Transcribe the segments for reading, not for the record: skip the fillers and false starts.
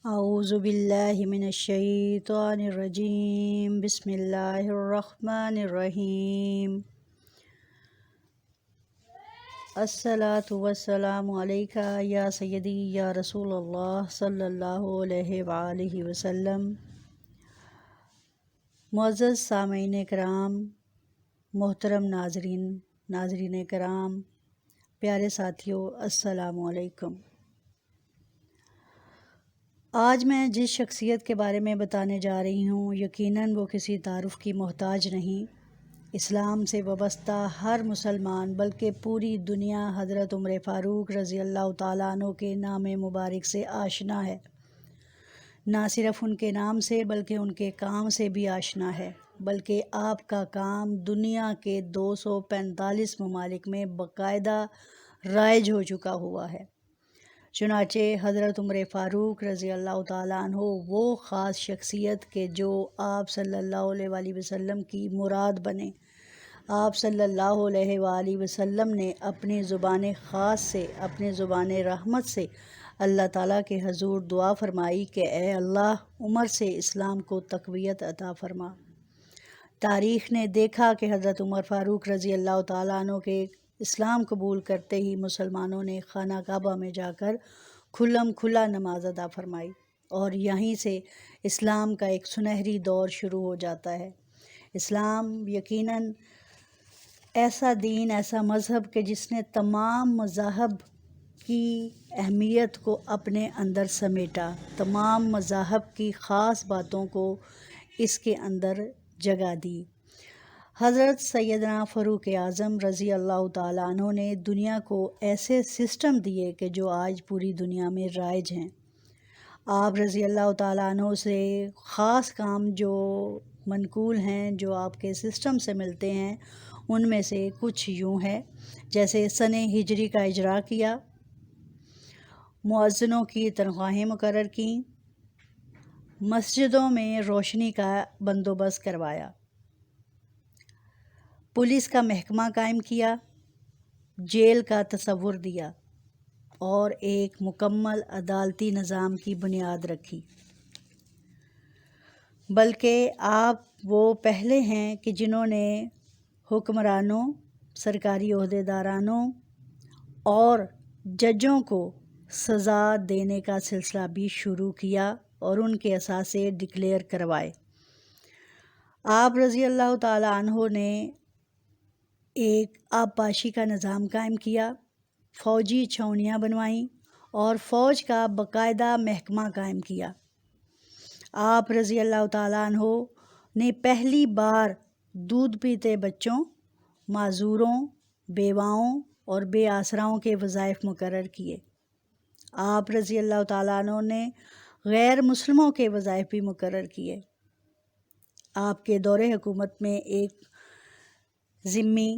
اعوذ باللہ من الشیطان الرجیم بسم اللہ الرحمن الرحیم الصلاۃ والسلام علیکہ یا سیدی یا رسول اللہ صلی اللہ علیہ وآلہ وسلم۔ معزز سامعین کرام، محترم ناظرین کرام، پیارے ساتھیوں، السلام علیکم۔ آج میں جس شخصیت کے بارے میں بتانے جا رہی ہوں، یقیناً وہ کسی تعارف کی محتاج نہیں۔ اسلام سے وابستہ ہر مسلمان بلکہ پوری دنیا حضرت عمر فاروق رضی اللہ تعالیٰ عنہ کے نام مبارک سے آشنا ہے۔ نہ صرف ان کے نام سے بلکہ ان کے کام سے بھی آشنا ہے، بلکہ آپ کا کام دنیا کے 245 ممالک میں باقاعدہ رائج ہو چکا ہوا ہے۔ چنانچہ حضرت عمر فاروق رضی اللہ تعالیٰ عنہ وہ خاص شخصیت کہ جو آپ صلی اللہ علیہ وآلہ وسلم کی مراد بنے۔ آپ صلی اللہ علیہ وآلہ وسلم نے اپنی زبان خاص سے، اپنی زبان رحمت سے اللہ تعالیٰ کے حضور دعا فرمائی کہ اے اللہ، عمر سے اسلام کو تقویت عطا فرما۔ تاریخ نے دیکھا کہ حضرت عمر فاروق رضی اللہ تعالیٰ عنہ کے اسلام قبول کرتے ہی مسلمانوں نے خانہ کعبہ میں جا کر کھلم کھلا نماز ادا فرمائی، اور یہیں سے اسلام کا ایک سنہری دور شروع ہو جاتا ہے۔ اسلام یقیناً ایسا دین، ایسا مذہب کہ جس نے تمام مذاہب کی اہمیت کو اپنے اندر سمیٹا، تمام مذاہب کی خاص باتوں کو اس کے اندر جگہ دی۔ حضرت سیدنا فاروق اعظم رضی اللہ تعالیٰ عنہ نے دنیا کو ایسے سسٹم دیے کہ جو آج پوری دنیا میں رائج ہیں۔ آپ رضی اللہ تعالیٰ عنہ سے خاص کام جو منقول ہیں، جو آپ کے سسٹم سے ملتے ہیں، ان میں سے کچھ یوں ہے، جیسے سن ہجری کا اجرا کیا، مؤذنوں کی تنخواہیں مقرر کیں، مسجدوں میں روشنی کا بندوبست کروایا، پولیس کا محکمہ قائم کیا، جیل کا تصور دیا، اور ایک مکمل عدالتی نظام کی بنیاد رکھی۔ بلکہ آپ وہ پہلے ہیں کہ جنہوں نے حکمرانوں، سرکاری عہدیدارانوں اور ججوں کو سزا دینے کا سلسلہ بھی شروع کیا اور ان کے اثاثے ڈکلیئر کروائے۔ آپ رضی اللہ تعالیٰ عنہ نے ایک آبپاشی کا نظام قائم کیا، فوجی چھاؤنیاں بنوائیں اور فوج کا باقاعدہ محکمہ قائم کیا۔ آپ رضی اللہ تعالیٰ عنہ نے پہلی بار دودھ پیتے بچوں، معذوروں، بیواؤں اور بے آسراؤں کے وظائف مقرر کیے۔ آپ رضی اللہ تعالیٰ عنہ نے غیر مسلموں کے وظائف بھی مقرر کیے۔ آپ کے دور حکومت میں ایک ذمی،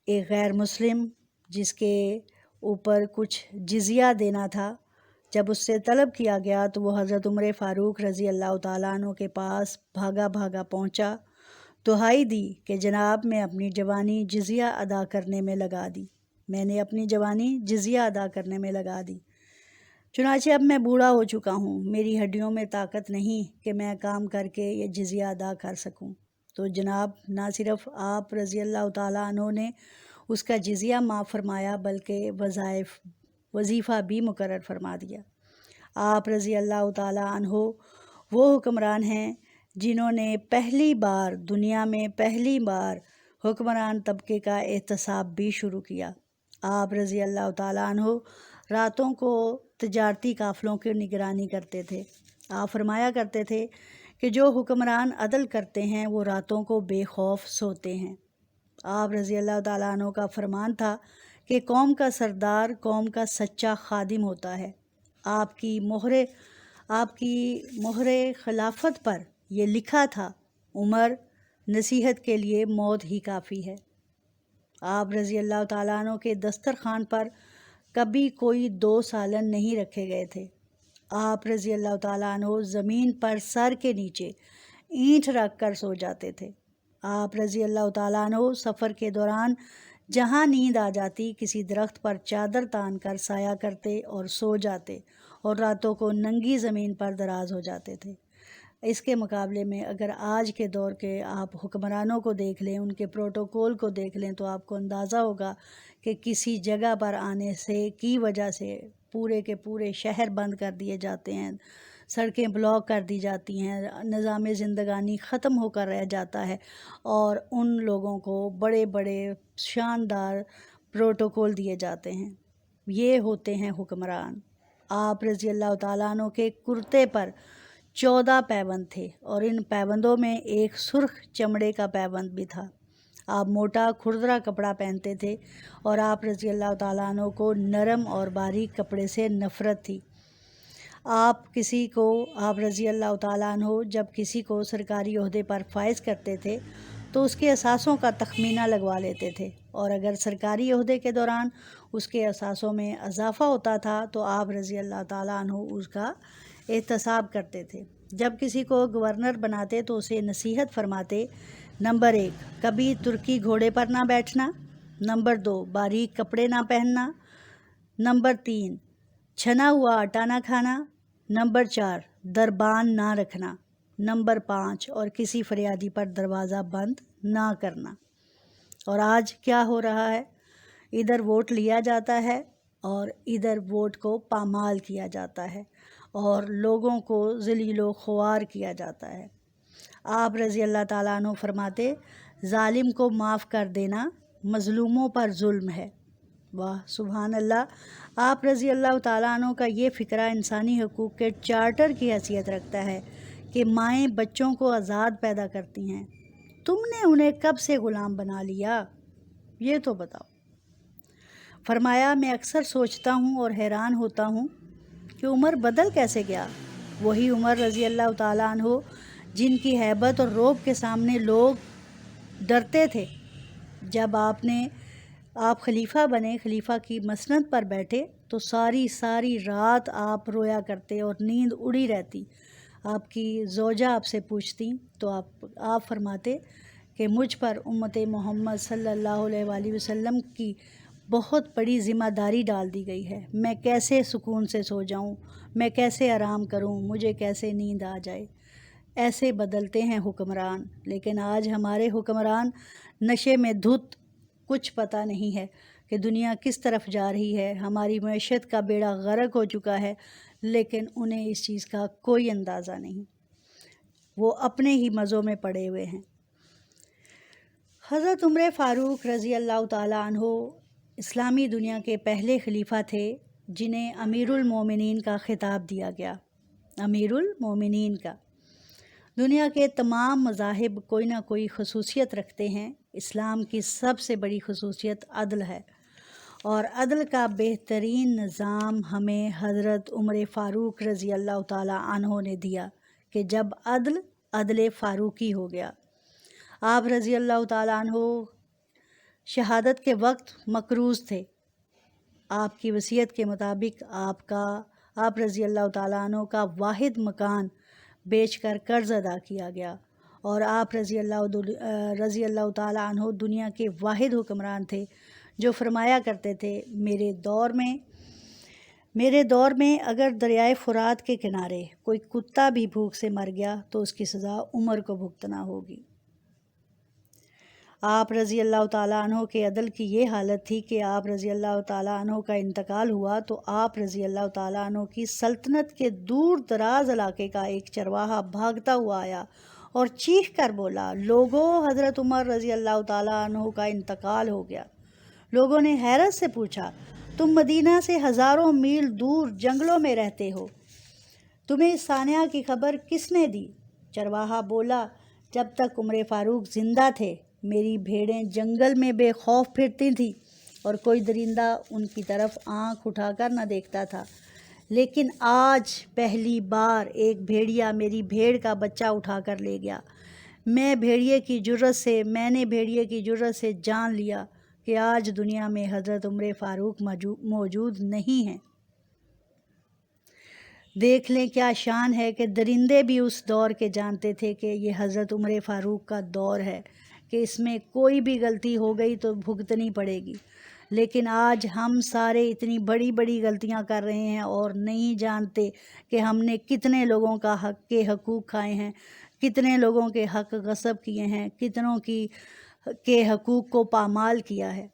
ایک غیر مسلم جس کے اوپر کچھ جزیہ دینا تھا، جب اس سے طلب کیا گیا تو وہ حضرت عمر فاروق رضی اللہ تعالیٰ عنہ کے پاس بھاگا پہنچا، دہائی دی کہ جناب میں اپنی جوانی جزیہ ادا کرنے میں لگا دی، میں نے اپنی جوانی جزیہ ادا کرنے میں لگا دی، چنانچہ اب میں بوڑھا ہو چکا ہوں، میری ہڈیوں میں طاقت نہیں کہ میں کام کر کے یہ جزیہ ادا کر سکوں۔ تو جناب نہ صرف آپ رضی اللہ تعالیٰ عنہ نے اس کا جزیہ معاف فرمایا بلکہ وظیفہ بھی مقرر فرما دیا۔ آپ رضی اللہ تعالیٰ عنہ وہ حکمران ہیں جنہوں نے دنیا میں پہلی بار حکمران طبقے کا احتساب بھی شروع کیا۔ آپ رضی اللہ تعالیٰ عنہ راتوں کو تجارتی قافلوں کی نگرانی کرتے تھے۔ آپ فرمایا کرتے تھے کہ جو حکمران عدل کرتے ہیں وہ راتوں کو بے خوف سوتے ہیں۔ آپ رضی اللہ تعالیٰ عنہ کا فرمان تھا کہ قوم کا سردار قوم کا سچا خادم ہوتا ہے۔ آپ کی مہر خلافت پر یہ لکھا تھا، عمر نصیحت کے لیے موت ہی کافی ہے۔ آپ رضی اللہ تعالیٰ عنہ کے دسترخوان پر کبھی کوئی 2 سالن نہیں رکھے گئے تھے۔ آپ رضی اللہ تعالیٰ عنہ زمین پر سر کے نیچے اینٹ رکھ کر سو جاتے تھے۔ آپ رضی اللہ تعالیٰ عنہ سفر کے دوران جہاں نیند آ جاتی کسی درخت پر چادر تان کر سایہ کرتے اور سو جاتے، اور راتوں کو ننگی زمین پر دراز ہو جاتے تھے۔ اس کے مقابلے میں اگر آج کے دور کے آپ حکمرانوں کو دیکھ لیں، ان کے پروٹوکول کو دیکھ لیں، تو آپ کو اندازہ ہوگا کہ کسی جگہ پر آنے سے کی وجہ سے پورے کے پورے شہر بند کر دیے جاتے ہیں، سڑکیں بلاک کر دی جاتی ہیں، نظام زندگانی ختم ہو کر رہ جاتا ہے، اور ان لوگوں کو بڑے بڑے شاندار پروٹوکول دیے جاتے ہیں۔ یہ ہوتے ہیں حکمران۔ آپ رضی اللہ تعالیٰ عنہ کے کرتے پر 14 پیبند تھے، اور ان پیبندوں میں ایک سرخ چمڑے کا پیبند بھی تھا۔ آپ موٹا کھردرا کپڑا پہنتے تھے، اور آپ رضی اللہ تعالیٰ عنہ کو نرم اور باریک کپڑے سے نفرت تھی۔ آپ رضی اللہ تعالیٰ عنہ جب کسی کو سرکاری عہدے پر فائز کرتے تھے تو اس کے اثاثوں کا تخمینہ لگوا لیتے تھے، اور اگر سرکاری عہدے کے دوران اس کے اثاثوں میں اضافہ ہوتا تھا تو آپ رضی اللہ تعالیٰ عنہ اس کا احتساب کرتے تھے۔ جب کسی کو گورنر بناتے تو اسے نصیحت فرماتے: نمبر 1، کبھی ترکی گھوڑے پر نہ بیٹھنا۔ نمبر 2، باریک کپڑے نہ پہننا۔ نمبر 3، چھنا ہوا آٹا نہ کھانا۔ نمبر 4، دربان نہ رکھنا۔ نمبر 5، اور کسی فریادی پر دروازہ بند نہ کرنا۔ اور آج کیا ہو رہا ہے؟ ادھر ووٹ لیا جاتا ہے اور ادھر ووٹ کو پامال کیا جاتا ہے، اور لوگوں کو ذلیل و خوار کیا جاتا ہے۔ آپ رضی اللہ تعالیٰ عنہ فرماتے: ظالم کو معاف کر دینا مظلوموں پر ظلم ہے۔ واہ سبحان اللہ! آپ رضی اللہ تعالیٰ عنہ کا یہ فقرہ انسانی حقوق کے چارٹر کی حیثیت رکھتا ہے کہ مائیں بچوں کو آزاد پیدا کرتی ہیں۔ تم نے انہیں کب سے غلام بنا لیا؟ یہ تو بتاؤ۔ فرمایا: میں اکثر سوچتا ہوں اور حیران ہوتا ہوں کہ عمر بدل کیسے گیا۔ وہی عمر رضی اللہ تعالیٰ عنہ جن کی ہیبت اور رعب کے سامنے لوگ ڈرتے تھے، جب آپ خلیفہ بنے، خلیفہ کی مسند پر بیٹھے تو ساری رات آپ رویا کرتے اور نیند اڑی رہتی۔ آپ کی زوجہ آپ سے پوچھتی تو آپ فرماتے کہ مجھ پر امت محمد صلی اللہ علیہ وآلہ وسلم کی بہت بڑی ذمہ داری ڈال دی گئی ہے، میں کیسے سکون سے سو جاؤں، میں کیسے آرام کروں، مجھے کیسے نیند آ جائے۔ ایسے بدلتے ہیں حکمران، لیکن آج ہمارے حکمران نشے میں دھت، کچھ پتہ نہیں ہے کہ دنیا کس طرف جا رہی ہے، ہماری معیشت کا بیڑا غرق ہو چکا ہے، لیکن انہیں اس چیز کا کوئی اندازہ نہیں، وہ اپنے ہی مزوں میں پڑے ہوئے ہیں۔ حضرت عمر فاروق رضی اللہ تعالیٰ عنہ اسلامی دنیا کے پہلے خلیفہ تھے جنہیں امیر المومنین کا خطاب دیا گیا۔ امیر المومنین کا۔ دنیا کے تمام مذاہب کوئی نہ کوئی خصوصیت رکھتے ہیں، اسلام کی سب سے بڑی خصوصیت عدل ہے، اور عدل کا بہترین نظام ہمیں حضرت عمر فاروق رضی اللہ تعالیٰ عنہ نے دیا کہ جب عدل فاروقی ہو گیا۔ آپ رضی اللہ تعالیٰ عنہ شہادت کے وقت مقروض تھے۔ آپ کی وصیت کے مطابق آپ رضی اللہ تعالیٰ عنہ کا واحد مکان بیچ کر قرض ادا کیا گیا، اور آپ رضی اللہ تعالیٰ عنہ دنیا کے واحد حکمران تھے جو فرمایا کرتے تھے: میرے دور میں اگر دریائے فرات کے کنارے کوئی کتا بھی بھوک سے مر گیا تو اس کی سزا عمر کو بھگتنا ہوگی۔ آپ رضی اللہ تعالیٰ عنہ کے عدل کی یہ حالت تھی کہ آپ رضی اللہ تعالیٰ عنہ کا انتقال ہوا تو آپ رضی اللہ تعالیٰ عنہ کی سلطنت کے دور دراز علاقے کا ایک چرواہا بھاگتا ہوا آیا اور چیخ کر بولا: لوگوں، حضرت عمر رضی اللہ تعالیٰ عنہ کا انتقال ہو گیا۔ لوگوں نے حیرت سے پوچھا: تم مدینہ سے ہزاروں میل دور جنگلوں میں رہتے ہو، تمہیں اس سانحہ کی خبر کس نے دی؟ چرواہا بولا: جب تک عمر فاروق زندہ تھے میری بھیڑیں جنگل میں بے خوف پھرتی تھیں اور کوئی درندہ ان کی طرف آنکھ اٹھا کر نہ دیکھتا تھا، لیکن آج پہلی بار ایک بھیڑیا میری بھیڑ کا بچہ اٹھا کر لے گیا۔ میں نے بھیڑیے کی جرأت سے جان لیا کہ آج دنیا میں حضرت عمر فاروق موجود نہیں ہیں۔ دیکھ لیں کیا شان ہے کہ درندے بھی اس دور کے جانتے تھے کہ یہ حضرت عمر فاروق کا دور ہے، کہ اس میں کوئی بھی غلطی ہو گئی تو بھگتنی پڑے گی۔ لیکن آج ہم سارے اتنی بڑی بڑی غلطیاں کر رہے ہیں اور نہیں جانتے کہ ہم نے کتنے لوگوں کا حق کے حقوق کھائے ہیں، کتنے لوگوں کے حق غصب کیے ہیں، کتنوں کے حقوق کو پامال کیا ہے۔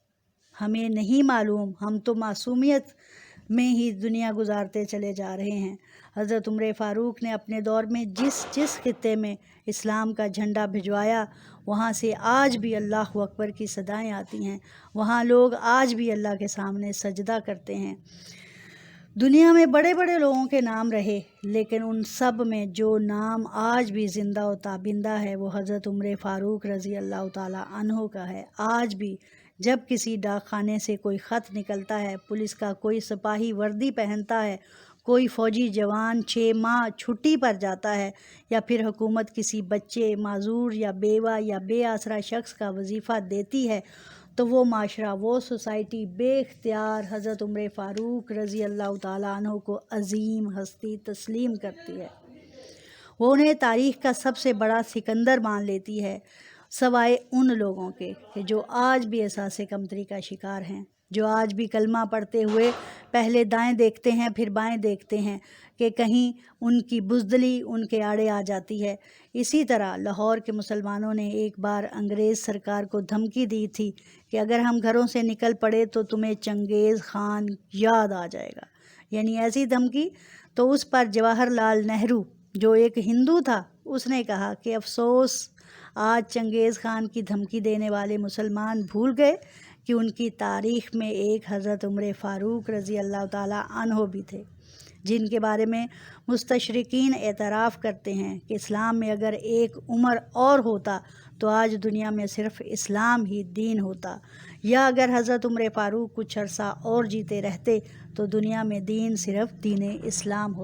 ہمیں نہیں معلوم، ہم تو معصومیت میں ہی دنیا گزارتے چلے جا رہے ہیں۔ حضرت عمر فاروق نے اپنے دور میں جس خطے میں اسلام کا جھنڈا بھجوایا، وہاں سے آج بھی اللہ اکبر کی صدائیں آتی ہیں، وہاں لوگ آج بھی اللہ کے سامنے سجدہ کرتے ہیں۔ دنیا میں بڑے بڑے لوگوں کے نام رہے، لیکن ان سب میں جو نام آج بھی زندہ و تابندہ ہے وہ حضرت عمر فاروق رضی اللہ تعالیٰ عنہ کا ہے۔ آج بھی جب کسی ڈاک خانے سے کوئی خط نکلتا ہے، پولیس کا کوئی سپاہی وردی پہنتا ہے، کوئی فوجی جوان 6 ماہ چھٹی پر جاتا ہے، یا پھر حکومت کسی بچے، معذور یا بیوہ یا بے آسرا شخص کا وظیفہ دیتی ہے، تو وہ معاشرہ، وہ سوسائٹی بے اختیار حضرت عمر فاروق رضی اللہ تعالیٰ عنہ کو عظیم ہستی تسلیم کرتی ہے۔ وہ انہیں تاریخ کا سب سے بڑا سکندر مان لیتی ہے، سوائے ان لوگوں کے کہ جو آج بھی احساس کمتری کا شکار ہیں، جو آج بھی کلمہ پڑھتے ہوئے پہلے دائیں دیکھتے ہیں پھر بائیں دیکھتے ہیں کہ کہیں ان کی بزدلی ان کے آڑے آ جاتی ہے۔ اسی طرح لاہور کے مسلمانوں نے ایک بار انگریز سرکار کو دھمکی دی تھی کہ اگر ہم گھروں سے نکل پڑے تو تمہیں چنگیز خان یاد آ جائے گا، یعنی ایسی دھمکی۔ تو اس پر جواہر لال نہرو جو ایک ہندو تھا، اس نے کہا کہ افسوس، آج چنگیز خان کی دھمکی دینے والے مسلمان بھول گئے کہ ان کی تاریخ میں ایک حضرت عمر فاروق رضی اللہ تعالیٰ عنہ بھی تھے، جن کے بارے میں مستشرقین اعتراف کرتے ہیں کہ اسلام میں اگر ایک عمر اور ہوتا تو آج دنیا میں صرف اسلام ہی دین ہوتا، یا اگر حضرت عمر فاروق کچھ عرصہ اور جیتے رہتے تو دنیا میں دین صرف دین اسلام ہوتا۔